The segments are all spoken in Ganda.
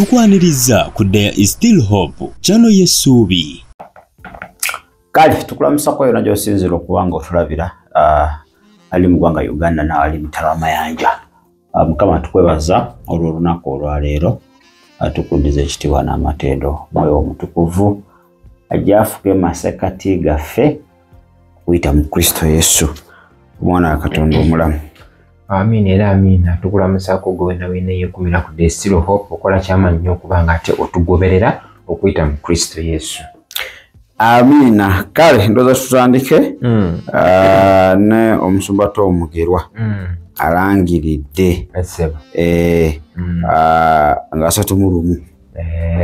tukwaniriza ku There is Still Hope chano yesubi. Kale tukulamusa kwa yona josinziro kuwanga otulabira ali mu gwanga Uganda na ali mutala mayanja. Mukama tukwebaza olw'olunaku olwaleero atukundiza ekitiibwa n'amatendo mwoyo omutukuvu ajafuke masekati gaffe kuyita mu Kristo Yesu omwana wa Katonda omulamu. Amin era amina. Tukulamusa ko gwe na wene yekumira ku There is Still Hope okola kyamanyi okubanga ate otugoberera okuyita mu Kristo Yesu. Amina. Kale ndoza tutandike ne omusumba Mugerwa alangiridde nga 3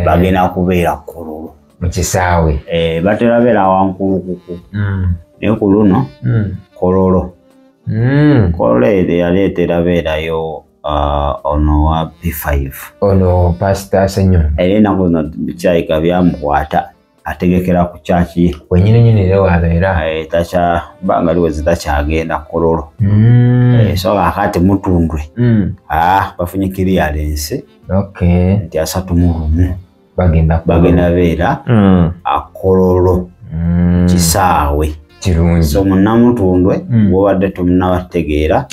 bagenda kubeera Kololo mu kisaawe batera beera Wankulukuku ne ku luno Kololo Kololo yaleetera beerayo ono wa P5 ono Pastor Senyo ennaku zino bikyayika byamukwata ategekera ku kyaki wenyine lero wabeera tacha banga liwe zitakyagenda Kololo so akati Mutundwe bafunye clearance nti 3 bagenda beera Kololo kisaawe kirungi so Mutundwe wobadde tumunabategeera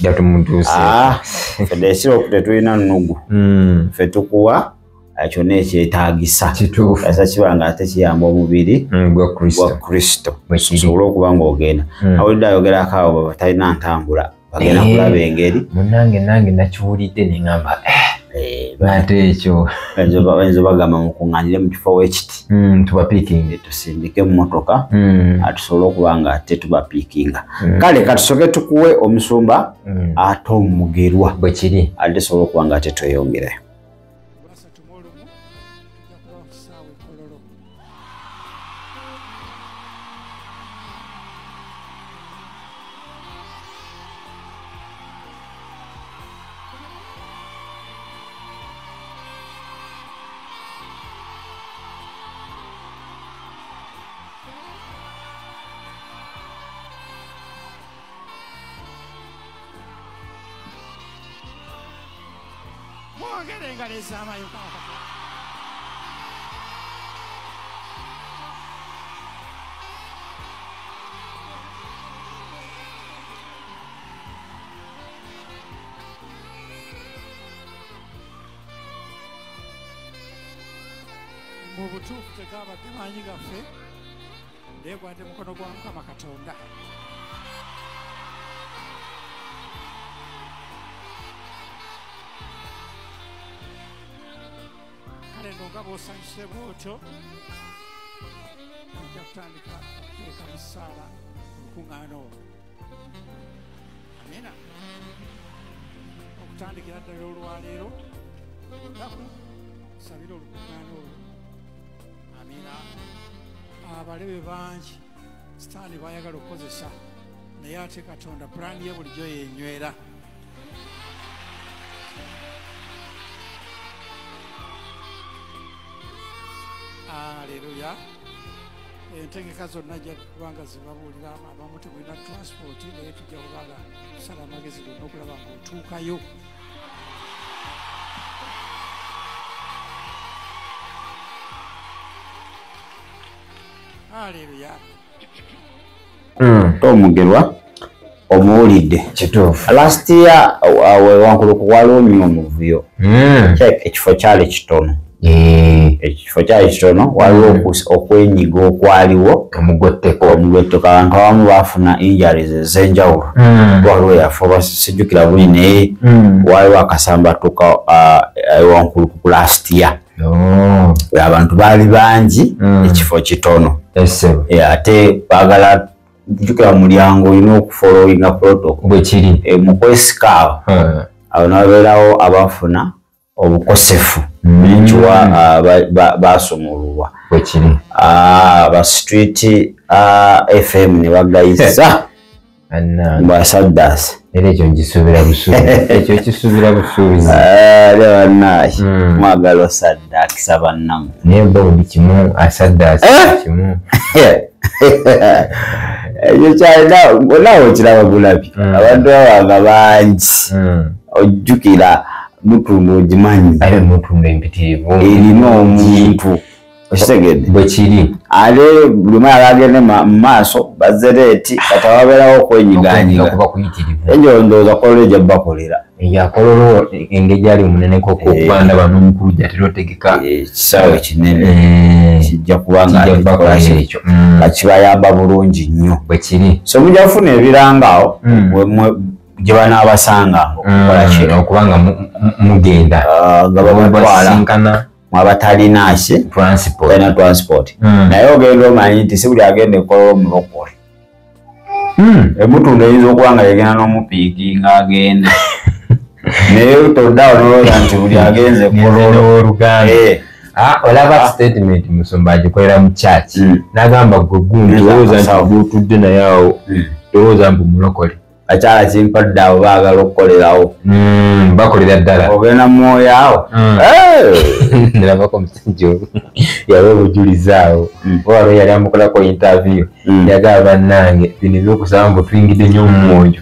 fedde siro tetulina nnugu ffe tukuwa kyonna ekyetaagisa asa kibanga ate kiyamba omubiri gwa Kristo sobola okuba ng'ogenda awulidde ayogerako abo batalina ntambula bagenda kulaba engeri nange nakiwulidde ne ŋŋamba bate ekyo bayinza bagamba mukuŋŋaanire mu kifo w'ekiti tubapiikinge tusindike mu motoka tusobole okuba nga ate tubapiikinga kale katusoke tukuwe omusumba ate Mugerwa bwe kiri ate tusobole okuba nga ate tweyongerayo. Mubutuufu tekabadde maanyi gaffe ndeegwadde mukono gwa Mukama Katonda. Kale nno nga bw'osanyuse bw'otyo ojja kutandika okuteeka mu ssaala olukuŋŋaana olwo. Amina. Okutandikira ddala olwaleero olunaku tusabire olukuŋŋaana olwo. Amina. Abalebe bangi sitaani bayagala okukozesa naye ate Katonda pulaani ye bulijjo yenywera. Aleluya. Entegeka zonna ajja kubanga zibabuulira abamu temulina transport naye tujja kubanga tusala amagezi gonna okulaba nga otuukayo. Haleluya. Mugerwa omuwulidde kituufu last year Wankulukuku waliwo nnyo omuvuyo ekifo kyali kitono ekifo kyali kitono waliwo okwenyiga okwaliwo omugotteko abantu abamu baafuna injuries ez'enjawulo waliwo yafa sijjukira buli naye waliwo akasambatuka Wankulukuku last year abantu baali bangi ekifo kitono ate baagala jjukira mulyango olina okufollowinga protocol bwe kiri mu kwesika awo nababeerawo abafuna obukosefu n'enkiwa baasumululwa bwe kiri ba street FM ne bagayiza basaddaasi era ekyo nkisuubira busuubi ekyo kisuubira busuubizi bannaye mwagala osaddaakisa bannamu naye bawuli kimu asaddaasi kimu ekyo kyalina olaawo okiraba gulabi abantu babanga bangi ojjukira mutundu ogimanyi ayo mutundu empitirivu erina omuntu okitegedde bwe kiri ate buli mwe agagende mu maaso bazereeti kati wabeerawo okwenyiganyiga kuba kuyitirivu enjo ndowooza kololo ejja bakolera yakololo engeri ali omuneneko okubanda bano omukulu gyatera otegeka ekisaawe kinene kijja kubanga ekyo kakibayamba bulungi nnyo bwe kiri so mujja kufuna ebirangaawo gye banaabasanga okukola kino okubanga mugenda nga babatwala mwabatalinaaki transport naye ogenda omanyi nti si buli agenda ekkololo omulokole emutundu eyinza okuba nga yagenda n'omupiiki ng'agenda naye toddawo nolowooza nti buli agenze ekkololo oluganda olaba statement musumba agikolera mu church n'agamba gwe gundi olowooza nti gwotudde naye awo olowooza mbu mulokole akyala kimpadde abo baagala okukolerawo bakolera ddala ogenda mwoyo awo nalabako omusajja yaba obujulizi awo waliwo yali amukolako interview yagaba bannange bino ebyokusaba mbu tuyingidde nnyo mu mwoyo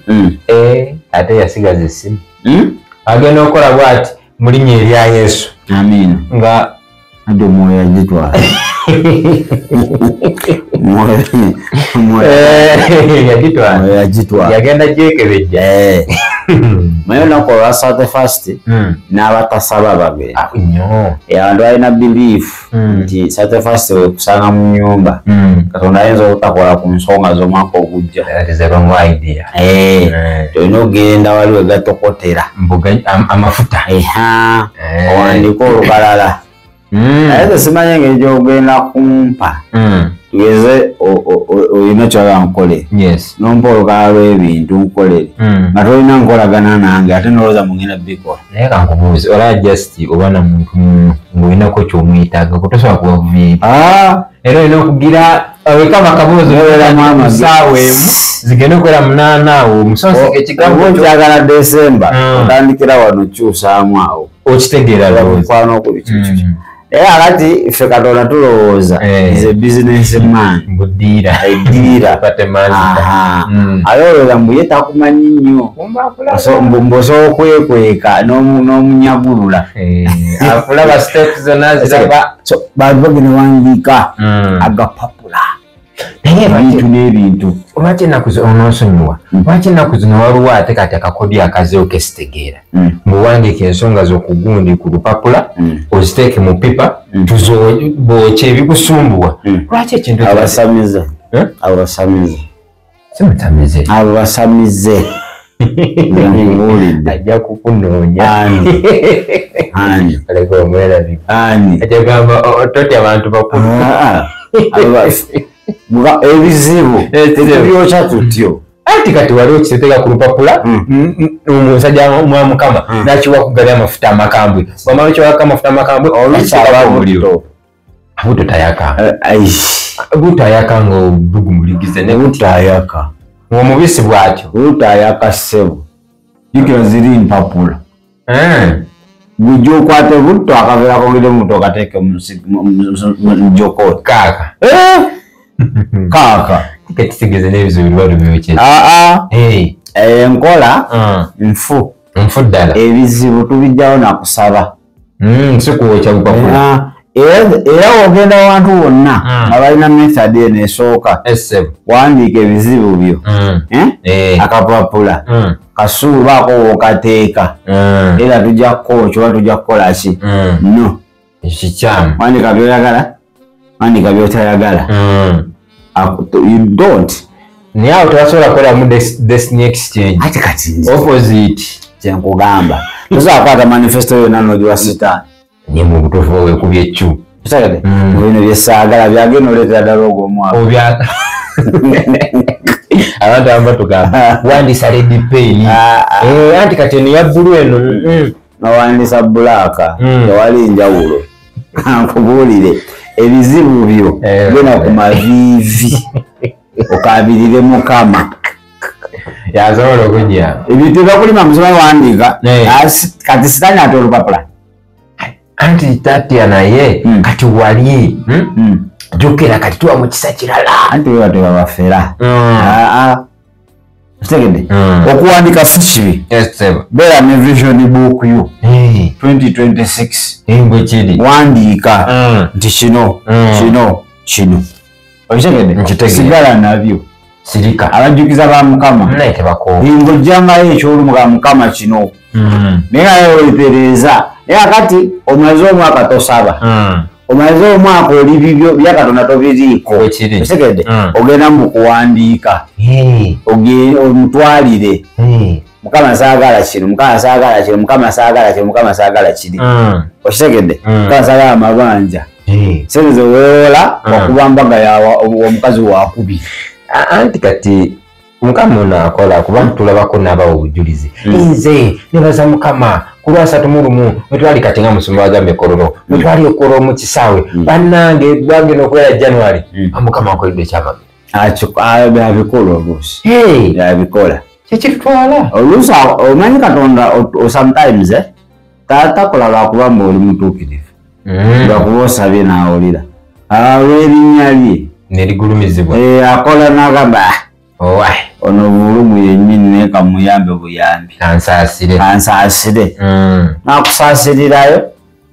ate yasigaza essimu agenda okukola bw'ati mu linnya erya Yesu amiina nga ate omwoyo yagitwala yagitwala yagenda gyekebejja naye olunaku olwa Saturday Fast n'abatasaba bagenda abantu balina belief nti Saturday Fast wekusanga mu nnyumba Katonda ayinza obutakola ku nsonga z'omwaka ogujja tolina okugenda wali wegatokotera amafuta owandika olukalala naye simanyi engeri gy'ogenda kumpa tugeze olina kyala nkole nompa olukala lw'ebintu nkolere nga tolina nkolagana nange ate nolowooza mugenda bikola naye kankubuuze olaba just oba na muntu ng'olinako kyomwetaaga kutosobola kubavumiira era olina okugira wekama akabuuzo saawa emu zigenda okubeera munaana awo omusonseke ekigambo kyagala Desemba otandikira wano kyusaamu awo okitegeera lwokwano okuli kikyo era kati iffe Katonda tulowooza is a business man buddiira alowooza mbu ye takumanyi nnyo mbuosobola okwekweka n'omunyagulula akulaba steps zonna ziraba bantu bagenda wandiika agapapula ebintu n'ebintu lwaki ennaku onoosonyiwa lwaki ennaku zino waliwo ate kati akakodi akazeewo kesitegeera mbuwandiika ensonga z'okugundi ku lupapula oziteeke mu pipa bookye ebikusumbuwa lwaki ekintu abasamize simusamize abo basamize ajja kukunoonya aleka omwerabi ajagamba totya abantu bakulu ebizibu byokya tutyo anti kati waliwo kiteteka ku lupapula omusajja mwamukama nakiwa kugali amafuta amakambwe wamala kiwaka amafuta amakambwe olukyabauliro butotayaka butayaka nga obugumuligize ne butayaka omubisi bwatyo butayaka ssebo jukira ziri mpapula bujja okwate butto akaveera kogere muto okateeke mujokoti kaaka kaaka katisigeze n'ebizibu birwalo byokye enkola nfu ddala ebizibu tubijjawo nakusaba sikwokya bupapula era ogenda abantu bonna nga balina method eno esooka wandiika ebizibu byo akapapula kasuulu baako wokateeka era tujja kukookya oba tujja kukola ki no ekikyamu wandika byoyagala wandika byotayagala you don't naye awo tebasobola kukoleramu destiny exchange ate kati opposite kyenkugamba tosobola kukwata manifesto yonna nogiwa sitaani ni mu butuufu weekubya eccu kitagade bino byesaagala byagenda oleetera ddala ogw'omwaka abantu abamu tugamba wandisa red pen anti kati eno ya bbulu eno nowandisa bulaaka tewali njawulo kankubuulire ebizibu byo genda ku maviivi okabirire mukama yasobola okujja ebintu byakulima musoma wandiika kati sitani ate olupapula anti tatya naye kati wali jukira kati tuwa mu kisa kirala anti webatebabafera Kitegedde okuwandika si kibi. Beera ne vision book yo 2026 engwe kiri wandiika nti kino. Okitegedde sigala nabyo sirika abajjukiza ba Mukama naye tebakoowa ng'ojjangayo ekyolumu ga Mukama kino naye nga weetereeza naye akati omaze omwaka tosaba omaze omwaka oli bibyo bya Katonda tobiriiko okitegedde ogenda mu kuwandiika omutwalire Mukama saagala kino Mukama saagala kino Mukama saagala kino Mukama saagala kiri okitegedde Mukama saagala amabanja sente zeweewola wakuba mbaga yawa omukazi wakubi anti kati Mukama onaakola kuba tulabako n'abawa obujulizi nze nebaza Mukama ku Lwasatu mu lumu wetwali kati nga musumba wagambye Kololo wetwali okola mu kisaawe bannange bagenda okwera January Mukama akoledde ekyamagero abikola oluusi abikola kyekitwala oluusi omanyi Katonda sometimes takola lwakuba mba oli mutuukirivu lwakuba osabye n'awulira olw'erinnya lye nerigulumizibwa akola n'agamba ono bulumu yennyini naye kamuyambe buyambi kansaasire nakusaasirirayo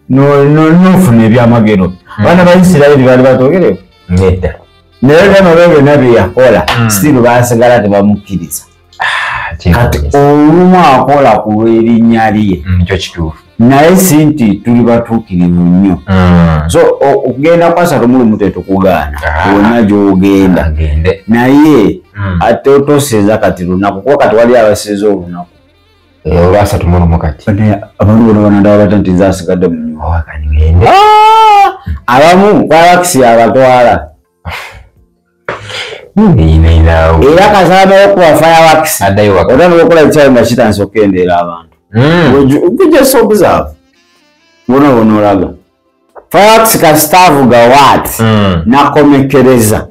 nofuna ebyamagero abaana ba Isirayiri baali batoogerewo nedda naye nabyo byonna bye yakola still basigala tebamukkiriza kati olumu akola ku lw'erinnya lye ekyo kituufu naye si nti tuli batuukirivu nnyo so okugenda kwa Lwasatu mu lumu tetukugaana wonna gy'ogenda naye ate otoseeza kati lunaku kuba kati wali abaseeza olunaku Lwasatu mu lumu kati abantu bona banandaba bata nti nze asigadde mu nyumba abamu kwabakisi abatwala era kasana okuba fireworks otandika okukola ekyayi nga kitansi okukendeera abantu okujja sobuzaavu bona olaga fireworks kasitaavu gawaati nakomekereza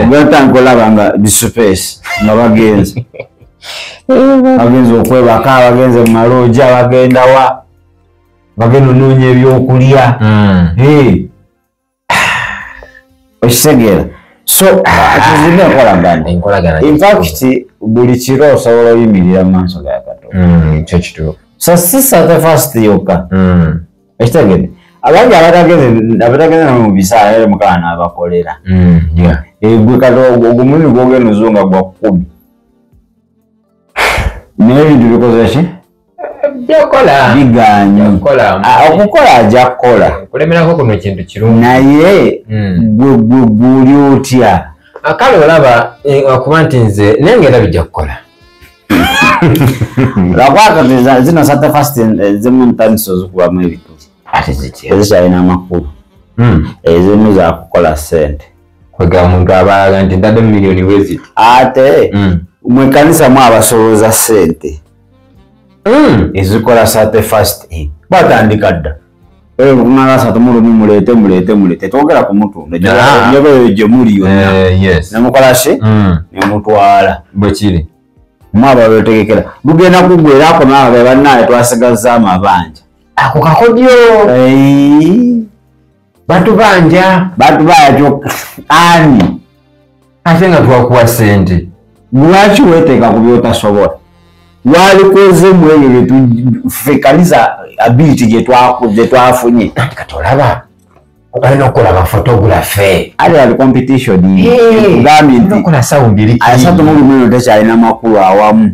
ogatandika olaba nga bisupesi nga bagenze okwebaka bagenze mu malooja bagenda wa bagenda onoonya ebyokulya okitegeera so tuzina enkolagana in fact buli kiro osobola oyimirira mu maaso ga Katonda ekyo kituufu so si Saturday first yokka ekitegedde abangi abatagenze mu bisaala era Mukama n'abakolera gwe kati ogumuni gwogenda ozunga gwa 10 naye ebintu bikoze ki byokola biganya okukola ajja kukola kulemerako kuno ekintu kirungi naye gwe guli otya kale olaba okuba nti nze naye ngenda bijja kukola lwakwaka zino Saturday first ezimu ntandisa ozikubamu ebituki ate ezikyalina amakulu ezimu zakukola ssente kwega omuntu abalaga nti ntadde mu miliyoni bweziti ate mwekanisa mu abasolooza ssente ezikola Saturday first batandika dda kumala Lwasatu mu lumu muleete twogera ku mutunda njobeyo gye muli yonna nemukola ki nemutwala bwe kiri mwaba betegekera lugenda kugwera ako naabe bannaye twasigaza amabanja ako kakodyo batu banja ani ate nga twakuwa ssente lwaki weteeka ku byotasobola walikoze mu ebyo byetufekaniza ability gye twafunye kati olaba olina okukola photography ate wali competition kugambye nti okola sawundi Lwasatu mu lumu tekyalina makulu awamu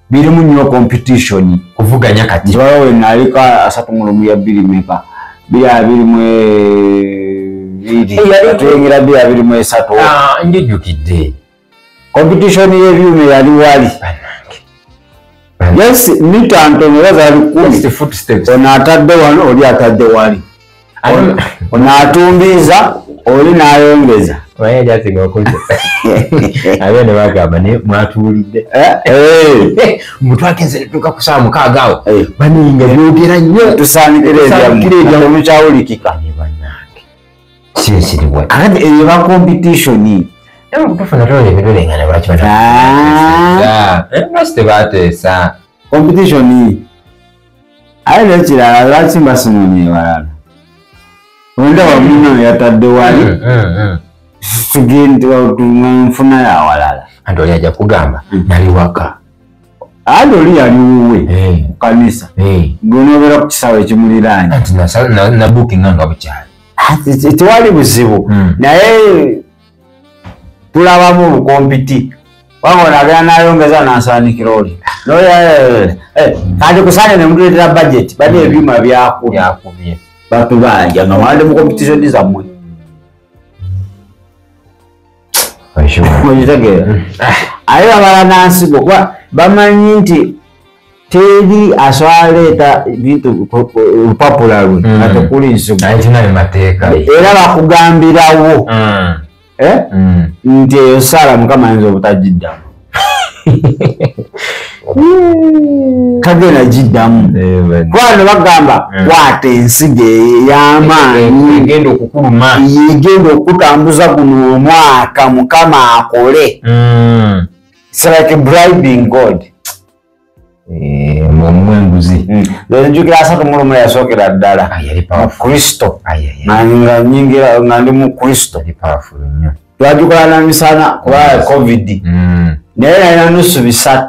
birimu nnyo competition kuvuganya kati kibawo we naalika Lwasatu mu lumu ya 2 meka 2 njijukidde competition y'ebyuma yali wali yes mita ntono zaali 10 ono atadde wano oli atadde wali ono atumbiza oli n'ayongeza abe ne bagamba ne mwatuulidde mutwagenze netuuka ku saa 6 awo baninga byogera nnyo tusaanikira ebyamu mukyawulikika kirekiriwa ate eyo ba competition tufuna tolole ebidolengana lwaki tebateesa competition aye nekirala lwaki mbasinomye walala wenda wamuno yatadde wali tugenda nfuna ya walala Andoli aja kugamba nali waka. Andoli yali wuwe kanisa. Gonobera ku kisawe kimuliranye. Anti na booking nga bukyali. Tewali buzibu. Naye tulabamu olukompiti. Wabona agenda nayongeza nansaanikira oli. Kati kusane ne mutuleetera budget bali ebyuma byakubye. Batubanja nga mwande mu competition zammwe. Ayo abala nansigo kuba bamanyi nti teri aswaleeta bintu lupapula lwe nga tekuli nsigo. Era bakugambirawo nti eyo sala Mukama ayinza obutagiddamu. Kagenda giddamu. Kwano bagamba kwata ensigo ey'amaanyi yegenda okutambuza guno omwaka Mukama akole. It's like bribing God. Mwenguzi. Njukira 3 yasookera ddala mu Kristo. Nga nyingira nga ndi mu Kristo. Twajukula na misana kuba COVID. Naye nalina nusu 3.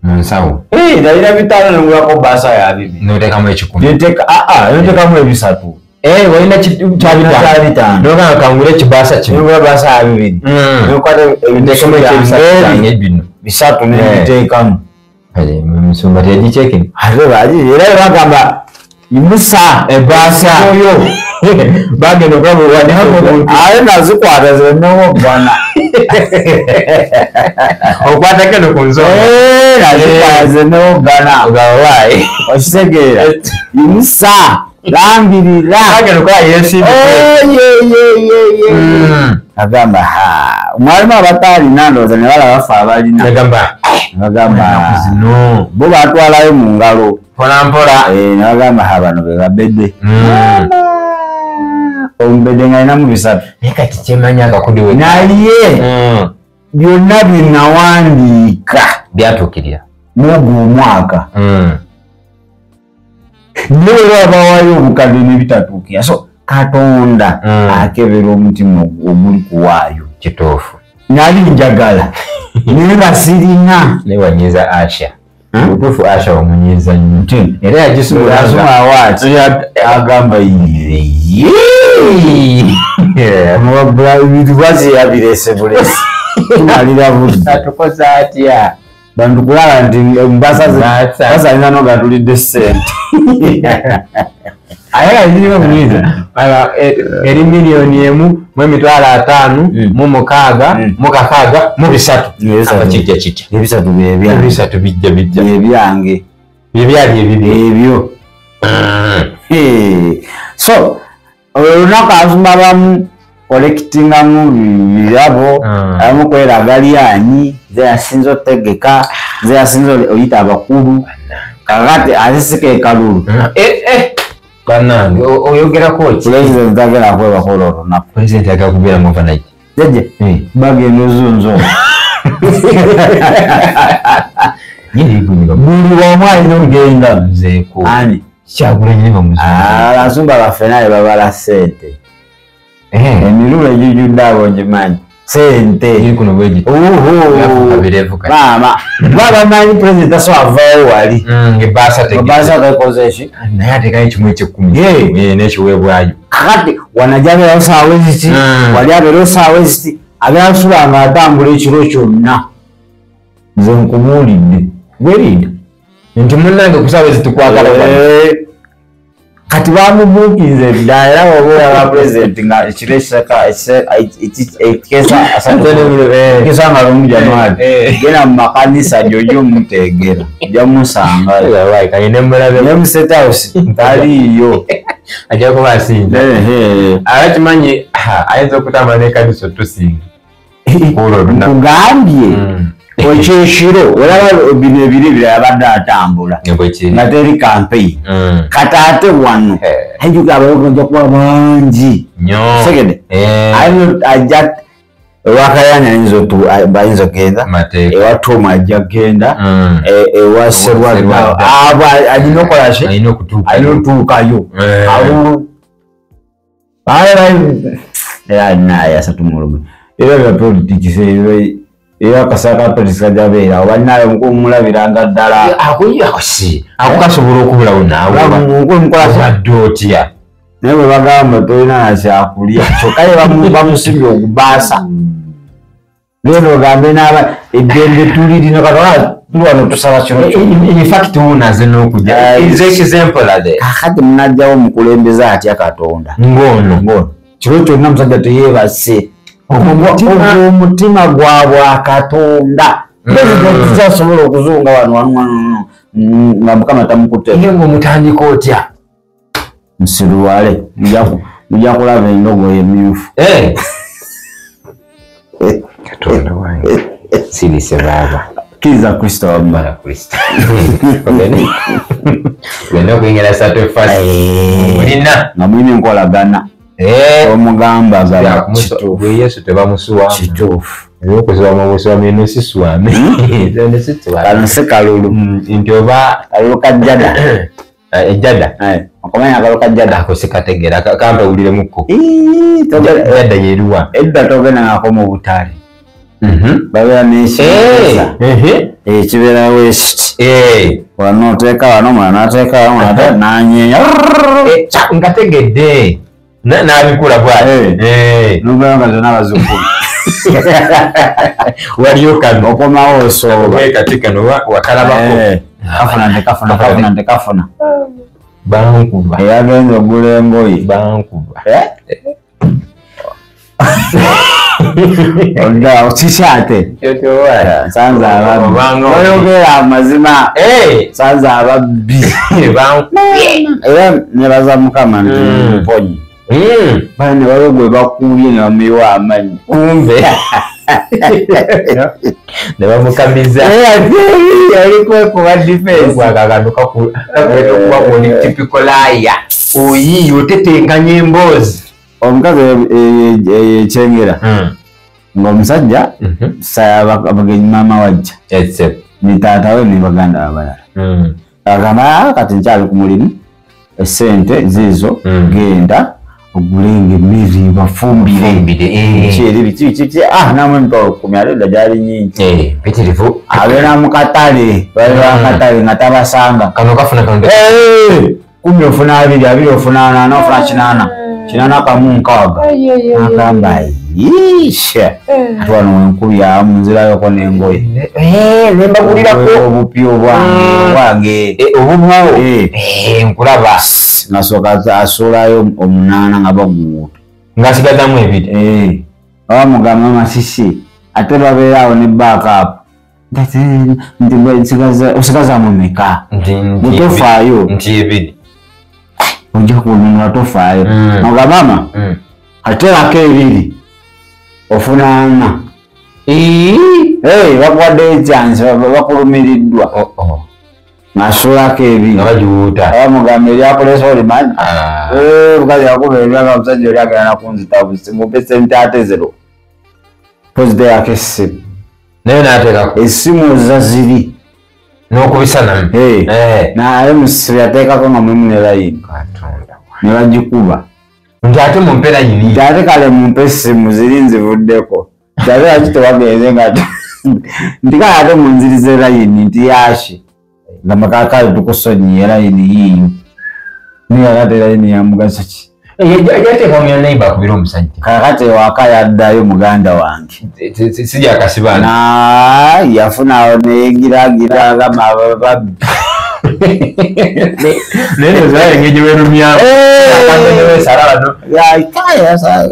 Munsawo. Nalina 5 nengulako basa ya 2. Notekamu 10. Notekamu 3. Walina kyabitano. Nogamba kangule kibasa kino. Nengula basa ya 2. Nokwata ebitekamu ebisatu 3 nebiteekamu. Musumba teyagicheki. Era bagamba imusa ebasa oyo bagenda okwabulwani aye nazikwata zennawo bwana okwata keno ku nsonga nazikwata zennawo bwana ogawayi okitegeera imusa lambirira bagenda okola yesimbi agamba mwalimu abataalina ndowooza ne balaba bafe abalina bagamba zino bo batwalayo mu ngalo mpolampola ne bagamba bano be babedde ombedde nga alinamu 3 naye kati kyemanya akakudiwe naye byonna binawandiika byatuukirira n'ogwo omwaka ne bwe babawayo obukadde ne bitatuukira so Katonda akebera omutima oguli kuwaayo kituufu nali njagala naye nga sirina newanyiza Asha utuufu Asha wamunyiza nnyo era yagisumulanga awaati agamba bintu bwaziyabirese bulesi tumalira budde atukoza atya bantu kulaba nti basalina noga tulidde ssente ayala ziriwo munyiza eri $1,500,000 mu 6 mu 3 abakijja kijja ebisatu ebisatu bijja ebyange ebyali ebyo so olunaku azumba bamu collectingamu birabo abamu kweraga lyanyi ze yasinza otegeka ze yasinza oyita abakulu kakati azisike kalulu banange oyogerako ki president agenda kwebakora olunaku president agakubeera mu overnight jeje bagenda ozunzo buli wamu alina ogenda nzeeko ani Kyagulanyi abasumba baffe naye babala ssente emirulo egijjudde abo ngimanyi ssente maama babamanyi pulezidenti tasobola avaawo wali ebaasa tekoze ki naye atekayo kimu eky'ekkumi n'ekiweebwayo kakati wanajabeerawo saawa eziti wali abeerawo saawa eziti agenda kusula nga atambula ekiro kyonna nze nkumuwulidde gwerinda nti munnange ku saawa ezitukwagala kati bamubuukinze dda era wabeera ba pulezidenti nga ekiro ekisa nga 1 January genda mu makanisa gyojja omuteegera ojja musangayo mu State House taliiyo ajja kuba asinza abakimanyi ayinza okutambula n'ekanisa otusinga nkugambye okyekiro olaba bino ebiri birabadde atambula nga teri campaign kati ate wano ajuga abayogonja kuba bangi segede ajja ewakayanya ayinza okgenda ewa Tom ajja kgenda ewa Serwadda alina okolaki alina otuukayo era naye asatu mu lumu era bya politics Iyo akasaka petisa jabeera obalinayo mukumulabiranga ddala akuyakosi akukasobola okubulawo naawe adotya naye bwe bagamba tolina nakyakulya kyokka bamusibye okubaasa lero ogambe n'aba eddembe tulirino katola wano tusaba kino infact unaze n'okujja example kakati munajjawo omukulembeze atya Katonda ngono kiro kyonna musajja teyeebase omutima gwabwe Katonda tezasobola okuzunga wano nga Mukama tamukutte iyo ng'omutandika otya musiruwale mujja kulaba endogoyi emyufu Katonda wange sirise baaba kiza Kristo wamala Kristo genda okuyingira sacrifice mulina nga mulina enkolagana omugamba gwe Yesu tebamusuwamu kituufu ebyokusiwamu obusiwamu eno siswame kano si kalulu nti oba kalulu kajjada ejjada okumanya kalulu kajjada ako sikategeera kampawuliremuko jjada yeruwa edda togenda ngako mu butale babeera n'ekiza ekibeerawo ekiti wano oteeka wano mwana nateeka wano mwana nanyeenya nkategedde n'abikula bwati nubera nga zonna bazikulu waliyo kano okomawo osooba kati kano wakalabako kafuna ntekafuna bankuba eyagenza ogula engoyi bankuba Onda tisate sanza ababbi oyogera amazima sanza ababbi era nebaza Mukama nti mponyi bane waliwo gwe bakuubye ne bamuyiwa amanyi kumbe ne bamukamiza yalikwekuba defense akakandukakuba kuni typical liar oyiyo tetenkanya emboozi omukazi ekyengera ng'omusajja sayaba abagenyi maama wajja ni taata we ne baganda abalala agamba kati nkyali ku mulimu essente ziizo genda ogulenga emmere bafumbire biki namwe mpolo kumi aleda gyali nyingi mpitirivu abeera mu katale bakatale nga tabasanga kano kafuna kano 10 ofuna 2 ofuna 8 ofuna 8 kamu nkaaga agamba yisha atwano wenkubya mu nzira yoko n'engoye nembagulirako obupyo bwange obubwawo nkulaba nasooka asuulayo 8 nga baguuta ng'asigazamu 2 bamugamba Masisi ate babeeraawo ne backup nti osigazamu meka bwetofaayo nti 2 ojja kununula tofaayo noga mama aterako 2 ofuna 4 bakuwadde ekyansi bakulumiriddwa nasuulako 2 bagiwuuta bamugamba eryakulesa olimanyi bukazi yakuba ebyanga omusajja oli agenda nakunzita mupe sente ate 0 pozite yako essimu naye n'ateekako essimu zaziri n'okubisanamu naye musiri yateekako nga mulimu ne layini ne bagikuba nti ate mumpe layini nti ate kale mumpe essimu ziri nzivuddeko nti ate laki tewagenze nga nti kale ate munzirize layini nti yashi nga makakale tukusonyiye layini yiyo niye ate layini yamugasa ki yateeka mu yanaiba akubira omusajja kakati ewaka yaddayo muganda wange sijakasibana yafuna neyingiragira agamba ababbi naye nozala engeri werumyamu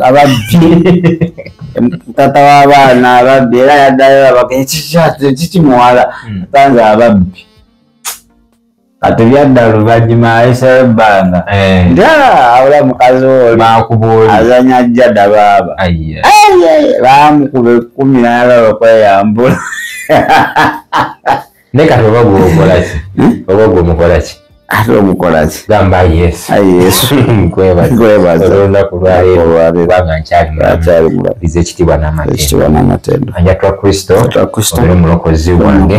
ababbi tata w'abaana ababbi era yaddayo abake kikimuwala atanze ababbi kati byadda luvannyuma ayisayo ebbanga awula mukazi oli azanya jjada baaba bamukuba 10 nayagala okweyambula naye kati oba gwokolaki oba gwomukolaki ate omukolaki gamba yesu nkwebaza olwolunaku lwaleero kubanga nkyalimuliza ekitiibwa n'amatendo anjatwa kristo obere omulokozi wange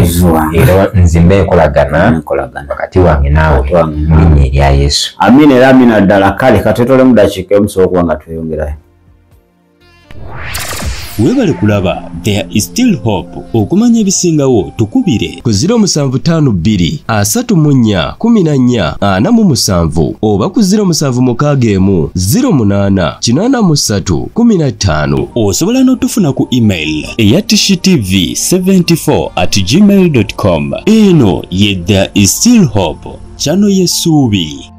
era nzimbe enkolagana wakati wange naawe mu linnya erya yesu amina era amina ddala kale katwetole mu dakiika emusobola okuba nga tweyongerayo Weebale kulaba There is Still Hope. Okumanya ebisingawo tukubire ku 0752 34 14 47 oba ku 0761 08 83 15. osobola n'otufuna ku email eya tishitv74@gmail.com. eno ye There is Still Hope, channel y'essuubi.